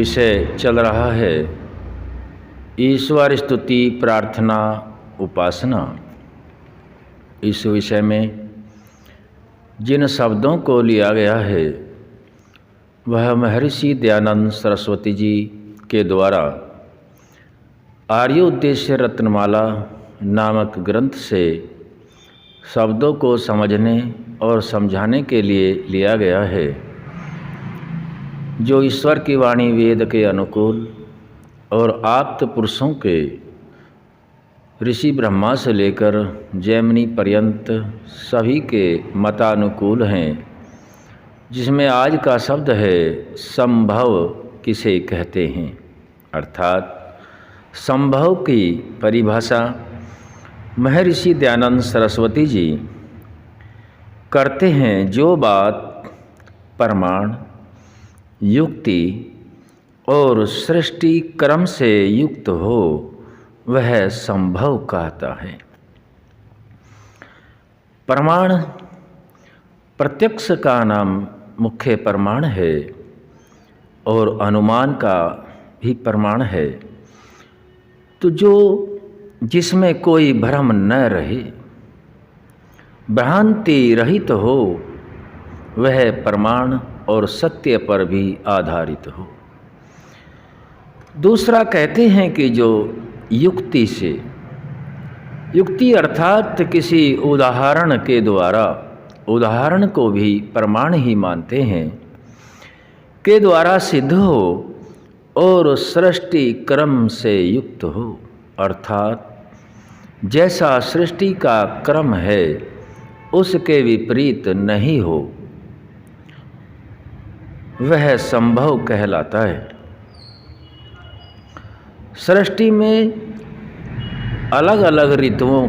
विषय चल रहा है ईश्वर स्तुति प्रार्थना उपासना। इस विषय में जिन शब्दों को लिया गया है वह महर्षि दयानंद सरस्वती जी के द्वारा आर्योद्देश्य रत्नमाला नामक ग्रंथ से शब्दों को समझने और समझाने के लिए लिया गया है। जो ईश्वर की वाणी वेद के अनुकूल और आप्त पुरुषों के ऋषि ब्रह्मा से लेकर जैमिनी पर्यंत सभी के मतानुकूल हैं, जिसमें आज का शब्द है संभव किसे कहते हैं। अर्थात संभव की परिभाषा महर्षि दयानंद सरस्वती जी करते हैं। जो बात प्रमाण, युक्ति और सृष्टि क्रम से युक्त हो वह संभव कहता है। प्रमाण प्रत्यक्ष का नाम मुख्य प्रमाण है और अनुमान का भी प्रमाण है। तो जिसमें कोई भ्रम न रहे, भ्रांति रहित हो, वह प्रमाण और सत्य पर भी आधारित हो। दूसरा कहते हैं कि जो युक्ति से, युक्ति अर्थात किसी उदाहरण के द्वारा, उदाहरण को भी प्रमाण ही मानते हैं, के द्वारा सिद्ध हो और सृष्टि क्रम से युक्त हो। अर्थात जैसा सृष्टि का क्रम है उसके विपरीत नहीं हो, वह संभव कहलाता है। सृष्टि में अलग अलग ऋतुओं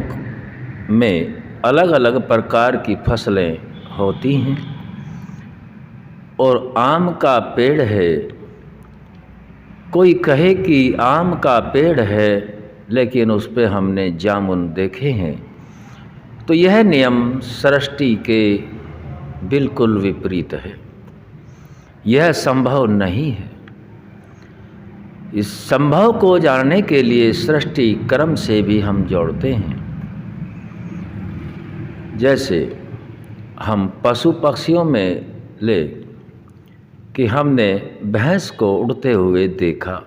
में अलग अलग प्रकार की फसलें होती हैं और आम का पेड़ है। कोई कहे कि आम का पेड़ है लेकिन उस पे हमने जामुन देखे हैं, तो यह नियम सृष्टि के बिल्कुल विपरीत है। यह संभव नहीं है। इस संभव को जानने के लिए सृष्टि क्रम से भी हम जोड़ते हैं। जैसे हम पशु पक्षियों में ले कि हमने भैंस को उड़ते हुए देखा,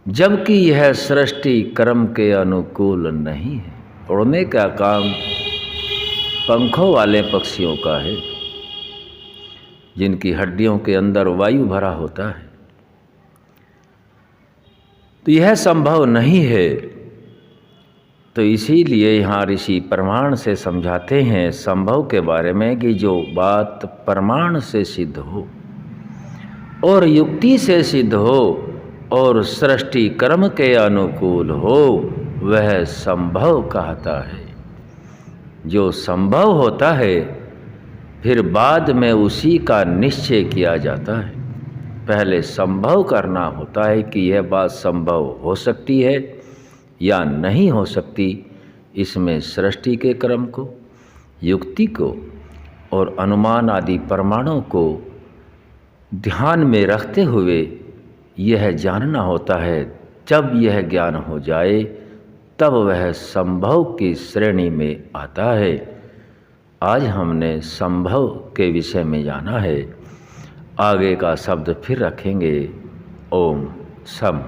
जबकि यह सृष्टि क्रम के अनुकूल नहीं है। उड़ने का काम पंखों वाले पक्षियों का है, जिनकी हड्डियों के अंदर वायु भरा होता है। तो यह संभव नहीं है। तो इसीलिए यहाँ ऋषि प्रमाण से समझाते हैं संभव के बारे में कि जो बात प्रमाण से सिद्ध हो और युक्ति से सिद्ध हो और सृष्टि क्रम के अनुकूल हो वह संभव कहता है। जो संभव होता है फिर बाद में उसी का निश्चय किया जाता है। पहले संभव करना होता है कि यह बात संभव हो सकती है या नहीं हो सकती। इसमें सृष्टि के क्रम को, युक्ति को और अनुमान आदि प्रमाणों को ध्यान में रखते हुए यह जानना होता है। जब यह ज्ञान हो जाए तब वह संभव की श्रेणी में आता है। आज हमने संभव के विषय में जाना है। आगे का शब्द फिर रखेंगे। ओम सम।